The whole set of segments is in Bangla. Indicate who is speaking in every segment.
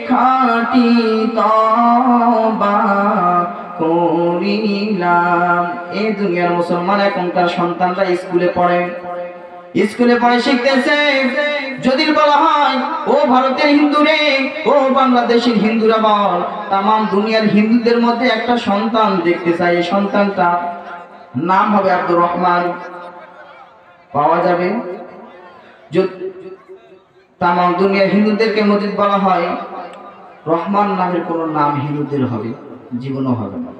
Speaker 1: খাঁটি তওবা করিলাম। এই দুনিয়ার মুসলমান এখনকার সন্তানরা স্কুলে পড়ে শিখতেছে। যদি বলা হয় ও ভারতের হিন্দু রে, ও বাংলাদেশের হিন্দুরা বল, তাম দুনিয়ার হিন্দুদের মধ্যে একটা সন্তান দেখতে চাই, এই সন্তানটা নাম হবে আব্দুর রহমান, পাওয়া যাবে? তাম দুনিয়ার হিন্দুদেরকে মসজিদ বলা হয়, রহমান নামের কোন নাম হিন্দুদের হবে জীবনও হবে না।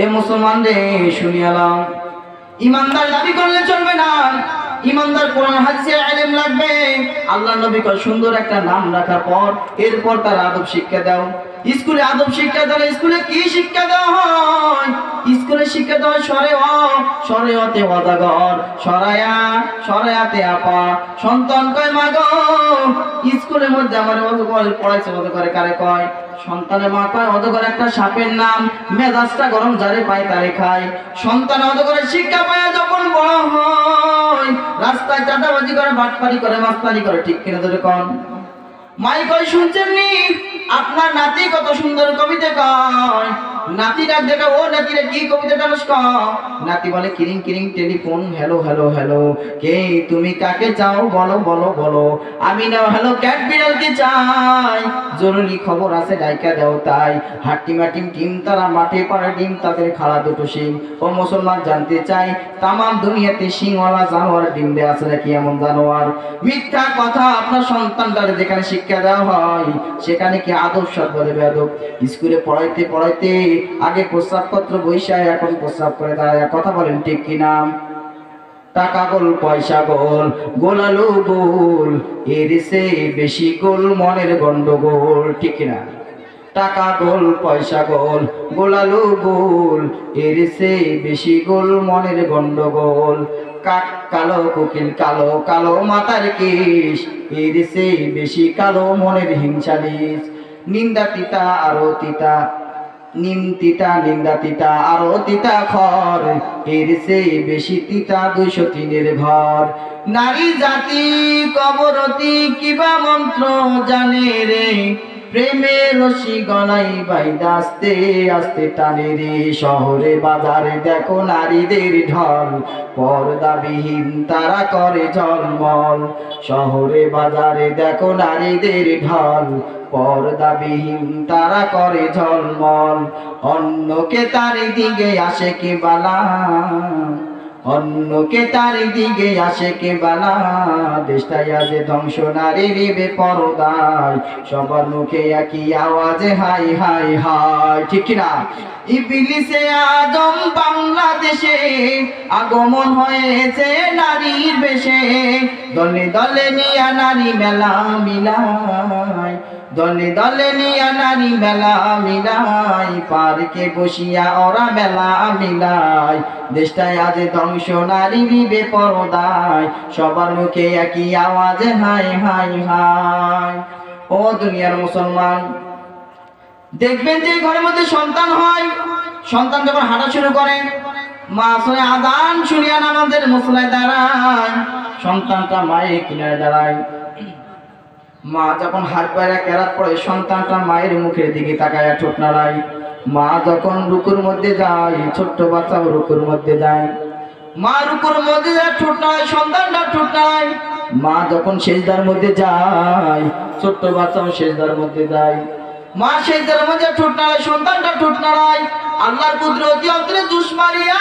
Speaker 1: এ মুসলমান রে শুনিয়ালাম, ইমানদার দাবি করলে চলবে না, ইমানদার কোরআন হাদিসের ইলম লাগবে। আল্লাহর নবী কয় সুন্দর একটা নাম রাখার পর এরপর তার আদব শিক্ষা দাও। স্কুলে আদব শিক্ষা দিলে স্কুলে কি শিক্ষা দেওয়া হয়? স্কুলে শিক্ষা দেওয়া হয় সরেয়াতে ওয়াজাগর, সরায়াতে আপা। সন্তান কয় মা গো, স্কুলের মধ্যে আমার ওয়াজ করে পড়াইছে, ওয়াজ করে কারে কয়? সন্তানের মা কয় ওয়াজ করে একটা সাপের নাম, মেজাজটা গরম যারে পায় তারে খায়। সন্তান ওয়াজ করে শিক্ষা পায় যখন বড় হয়, রাস্তায় চাঁদাবাজি করে, বাটপারি করে, মাস্তানি করে, ঠিক কিনা ধরে কন? মাই কয় শুনছেন নি আপনার নাতি কত সুন্দর কবিতা কয়? নাতি ডাক দেখা, ও নাতিরে কি কবিতা জানোস? নাতি বলে কিরিং কিরিং টেলিফোন, হ্যালো হ্যালো হ্যালো, কে তুমি কাকে চাও বলো বলো বলো, আমি না হ্যালো ক্যাট বিড়ালকে চাই, জরুরি খবর আছে ডাইকা দাও তাই। হাট্টিমা টিম টিম তারা মাঠে পাড়ে ডিম, তাদের খাড়া দুটো শিং। ও মুসলমান জানতে চাই তাম দুনিয়াতে শিংওয়ালা জানোয়ার ডিম দেয়া আছে নাকি এমন জানোয়ার? মিথ্যা কথা। আপনার সন্তানটারে যেখানে শিক্ষা দেওয়া হয় সেখানে কি আদব সৎ বলে বেয়াদব? স্কুলে পড়াইতে পড়াইতে আগে প্রস্রাবপত্র বৈশায়, এখন প্রস্রাব করে দাঁড়ায়। কথা বলেন ঠিক কিনা? টাকা গোল পয়সা গোল, গোলালু গোল, এর সে বেশি গোল মনের গন্ডগোল, ঠিক কিনা? টাকা গোল পয়সা গোল, গোলালু গোল, এর সে বেশি গোল মনের গন্ডগোল। কাক কালো কোকিল কালো, কালো মাথার কেশ, এর সে বেশি কালো মনের হিংসালিস। নিন্দা তিতা আরো তিতা, নিম তিতা নিন্দা তিতা আরো তিতা খর, এর সে বেশি তিতা 203-এর ঘর। নারী জাতি কবরতি কিবা মন্ত্র জানে রে, প্রেমের রশি গলায় বাইদা আস্তে আস্তে টানে রে। শহরে বাজারে দেখো নারীদের ঢল, পর্দাবিহীন তারা করে ঝলমল। শহরে বাজারে দেখো নারীদের ঢল, পর্দাবিহীন তারা করে ঝলমল। অন্যকে তার দিকে আসে কে বালা, অন্যকে তার দিকে আসে কে বালা। দেশটাই আজ ধ্বংস নারীর বেপরদায়, সবার মুখে একই আওয়াজে হাই হাই হাই, ঠিক কিনা? ইবলিসে আদম বাংলাদেশে আগমন হয়েছে নারীর বেশে, দলে দলে নিয়া নারী মেলা মিলাই, দলে দলে নিয়া নারী মেলা মিলাই, পার্কে বসিয়া ওরা মেলা মিলাই। দেশটাই আজ ধ্বংস নারীর বেপরদায়, সবার মুখে একই আওয়াজে হাই হাই হাই। ও দুনিয়ার মুসলমান, দেখবেন যে ঘরের মধ্যে সন্তান হয়, সন্তান যখন হাঁটা শুরু করে, মা আসলে আজান শুনিয়া নামাজের মুসলায় দাঁড়ায়, সন্তানটা মায়ের কিনারে দাঁড়ায়। মা যখন হাত পায়রা কেরাত পড়ে, সন্তানটা মায়ের মুখের দিকে তাকায় ঠোঁট নাড়ায়। মা যখন রুকুর মধ্যে যায়, ছোট্ট বাচ্চাও রুকুর মধ্যে যায়, মা রুকুর মধ্যে যায় ঠোঁট নাড়ায়, সন্তানটা ঠোঁট নাড়ায়। মা যখন সেজদার মধ্যে যায়, ছোট্ট বাচ্চাও সেজদার মধ্যে যায়, মা সেজদার মধ্যে ঠোঁট নাড়ায়, সন্তানটা ঠোঁট নাড়ায়। আল্লাহর কুদরতি অন্তরে দুশমারিয়া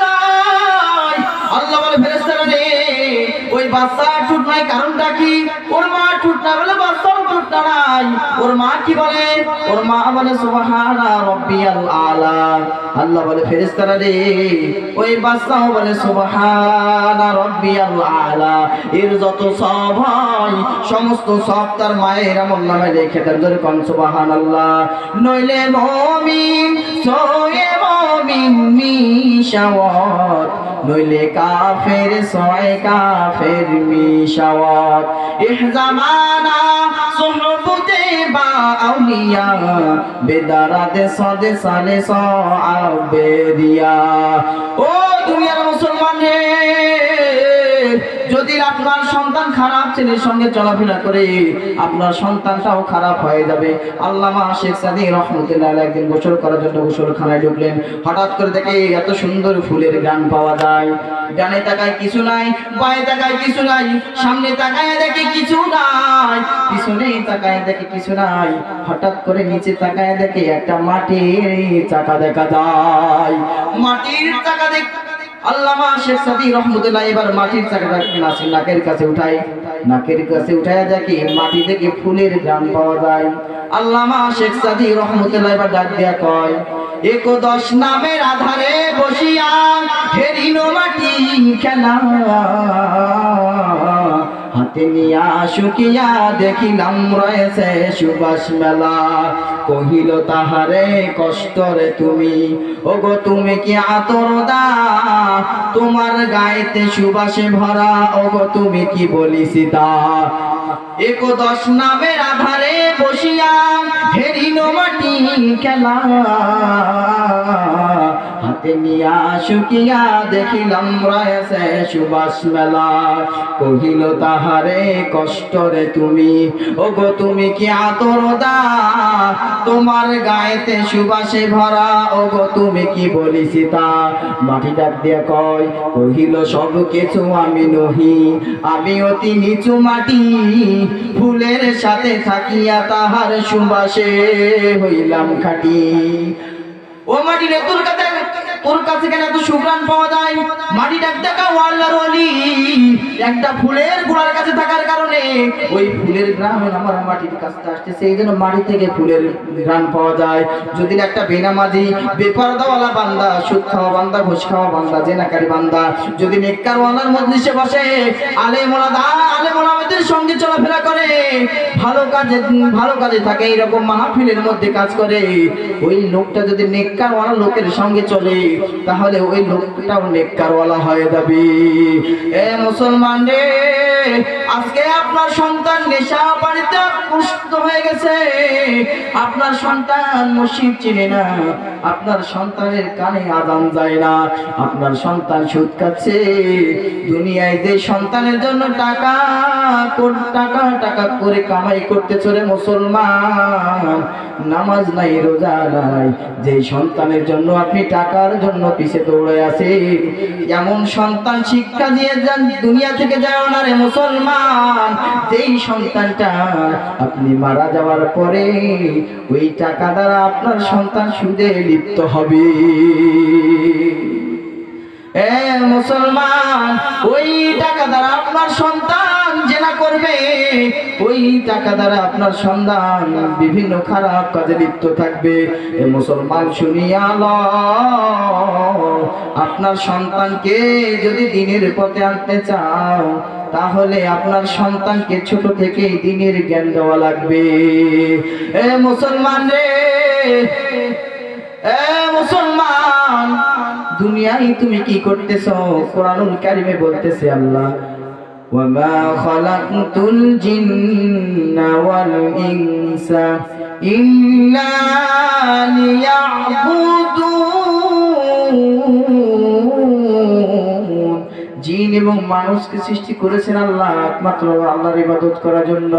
Speaker 1: যায়। আল্লাহ বলে ফেরেশতারা রে, ওই বাচ্চা ঠোঁট নাই কারণটা কি? ওর মা ঠোঁট না বলে বাচ্চাও ঠোঁট নাই। ওর মা কি বলে? ওর মা বলে সুবহানা রাব্বিয়াল আলা। আল্লাহ বলে ফেরেশতারা রে, ওই বাচ্চাও বলে সুবহানা রাব্বিয়াল আলা। এর যত সওয়াব হয় সমস্ত সওয়াব তার মায়ের আমলনামায় লিখে দেন। জোরে কোন সুবহানাল্লাহ। নইলে মুমিন সোয়ে মুমিন মিশাওয়াত, নইলে কাফের সোয়ে কাফের মিশাওয়াত। ইহজামানা সুহবতে বা আউলিয়া, বেদারাতে সদে সালে সাবেরিয়া। ও দুনিয়ার মুসলমান রে, যদি আপনার সন্তান খারাপ ছেলের সঙ্গে চলাফেরা করে আপনার সন্তানটাও খারাপ হয়ে যাবে। আল্লামা শেখ সাদী রহমতুল্লাহ আলাইহি একদিন গোসল করার জন্য গোসলখানায় ঢুকলেন। হঠাৎ করে দেখে এত সুন্দর ফুলের গান পাওয়া যায়। ডানে তাকায় কিছু নাই, বাঁয়ে তাকায় কিছু নাই, সামনে তাকায় দেখে কিছু নাই, পিছনে তাকায় দেখে কিছু নাই। হঠাৎ করে নিচে তাকায় দেখে একটা মাটির চাকা দেখা যায়। মাটির চাকা দেখ আল্লামা শেখ সাদী রহমতুল্লাহ এবার মাটির চাকাটাকে নাকের কাছে উঠায়। নাকের কাছে উঠায় দেখে মাটি থেকে ফুলের গান পাওয়া যায়। আল্লামা শেখ সাদী রহমতুল্লাহ এবার ডাক দিয়া কয়, ১১ নামের আধারে বসিয়া হেরিল মাটি খেলা, হাতে নিয়া শুকিয়া দেখিলাম রয়েছে সুবাস মেলা। কহিল তাহারে কষ্টরে তুমি, ওগো তুমি কি আতর দা, তোমার গায়েতে সুবাসে ভরা, ওগো তুমি কি বলিস তা। ১১ নামের আধারে বসিয়া হেরিল মাটি খেলা, হাতে নিয়া শুকিয়া দেখিলাম রয়েছে সুবাস মেলা। কহিল তাহারে কষ্টরে তুমি, ওগো তুমি কি আতর দা, তোমার গায়েতে সুবাসে ভরা, ওগো তুমি কি বলিস তা। মাটি ডাক দিয়া কয়, কহিল সব কিছু আমি নহি, আমি অতি নিচু মাটি, ফুলের সাথে থাকিয়া তাহার সুবাসে হইলাম খাটি। ও মাটি রে, তোর কাছে কেন এত সুঘ্রাণ পাওয়া যায়? মাটি ডাক দেখা আল্লাহর ওলি, একটা ফুলের গোড়ার কাছে থাকার কারণে ওই ফুলের ঘ্রাণ আমার মাটির কাছে আসছে, সেই জন্য মাটি থেকে ফুলের ঘ্রাণ পাওয়া যায়। যদি একটা বেনামাজি, বেপরদাওয়ালা বান্দা, সুদ খাওয়া বান্দা, ঘুষ খাওয়া বান্দা, জেনাকারী বান্দা যদি নেককারওয়ালার মজলিসে বসে, আলেম ওলামাদের সঙ্গে চলাফেরা করে, ভালো কাজে থাকে, এইরকম মাহফিলের মধ্যে কাজ করে, ওই লোকটা যদি নেককারওয়ালা লোকের সঙ্গে চলে তাহলে ওই লোকটাও নেককারওয়ালা হয়ে যাবে। এ মুসলমান রে, আজকে আপনার সন্তান নেশা বাড়িতে আকৃষ্ট হয়ে গেছে, আপনার সন্তান মসজিদ চিনে না, আপনার সন্তানের কানে আযান যায় না, আপনার সন্তান সুদ খাচ্ছে। দুনিয়ায় যে সন্তানের জন্য টাকা করে কামাই করতে চলে মুসলমান, নামাজ নাই, রোজা নাই, যে সন্তানের জন্য আপনি টাকার জন্য পিছে দৌড়ে আছেন, এমন সন্তান শিক্ষা দিয়ে যান দুনিয়া থেকে যায় না রে মুসলমান। যেই সন্তানটা আপনি মারা যাওয়ার পরে ওই টাকা দ্বারা আপনার সন্তান সুদে লিপ্ত হবে। এ মুসলমান, ওই টাকা দ্বারা আপনার সন্তান জেনা করবে, ওই টাকা দ্বারা আপনার সন্তান বিভিন্ন খারাপ কাজে লিপ্ত থাকবে। এ মুসলমান শুনিয়া লও, আপনার সন্তানকে যদি দ্বীনের পথে আনতে চাও তাহলে আপনার সন্তানকে ছোট থেকেই দ্বীনের জ্ঞান দেওয়া লাগবে। এ মুসলমান রে, এ মুসলমান, দুনিয়ায় তুমি কি করতেছো? কোরআনুল কারীমে বলতেছে আল্লাহ, ওয়ামা খালাকতুল জিন্না ওয়াল ইনসা ইল্লা লিয়াবুদুন। জিন এবং মানুষকে সৃষ্টি করেছেন আল্লাহ একমাত্র আল্লাহর ইবাদত করার জন্য।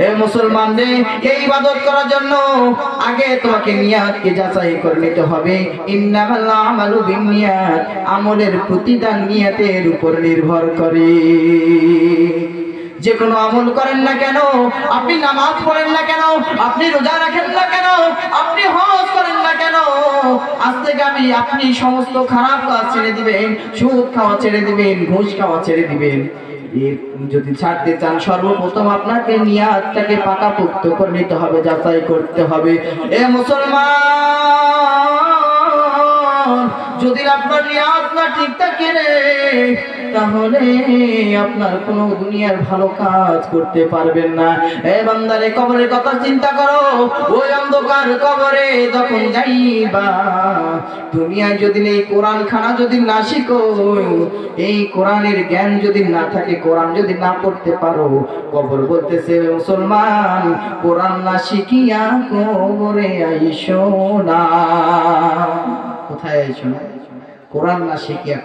Speaker 1: এ মুসলমান রে, এই ইবাদত করার জন্য আগে তোমাকে নিয়াতকে যাচাই করে নিতে হবে। ইন্নামাল আমালু বিন্নিয়াত, আমলের প্রতিদান নিয়তের উপর নির্ভর করে। যে কোনো আমল করেন না কেন, আপনি নামাজ পড়েন না কেন, আপনি রোজা রাখেন না কেন, আপনি হজ করেন না কেন, আজ থেকে আপনি সমস্ত খারাপ কাজ ছেড়ে দিবেন, সুদ খাওয়া ছেড়ে দিবেন, ঘুষ খাওয়া ছেড়ে দিবেন। যদি ছাড়তে চান সর্বপ্রথম আপনাকে নিয়াতটাকে পাকাপোক্ত করে নিতে হবে, যাচাই করতে হবে। এ মুসলমান, যদি আপনার নিয়াত না ঠিক থাকে রে, তাহলে আপনার কোনো দুনিয়ার ভালো কাজ করতে পারবেন না। এ বান্দারে, কবরের কথা চিন্তা করো। ওই অন্ধকার কবরে যখন যাইবা, দুনিয়ায় যদি এই কোরআন খানা যদি না শিখো, এই কোরআনের জ্ঞান যদি না থাকে, কোরআন যদি না পড়তে পারো, কবর বলতেছে মুসলমান, কোরআন না শিখিয়া কবরে আইসো না। কোথায় আইসো না? কোরআন না শিখিয়া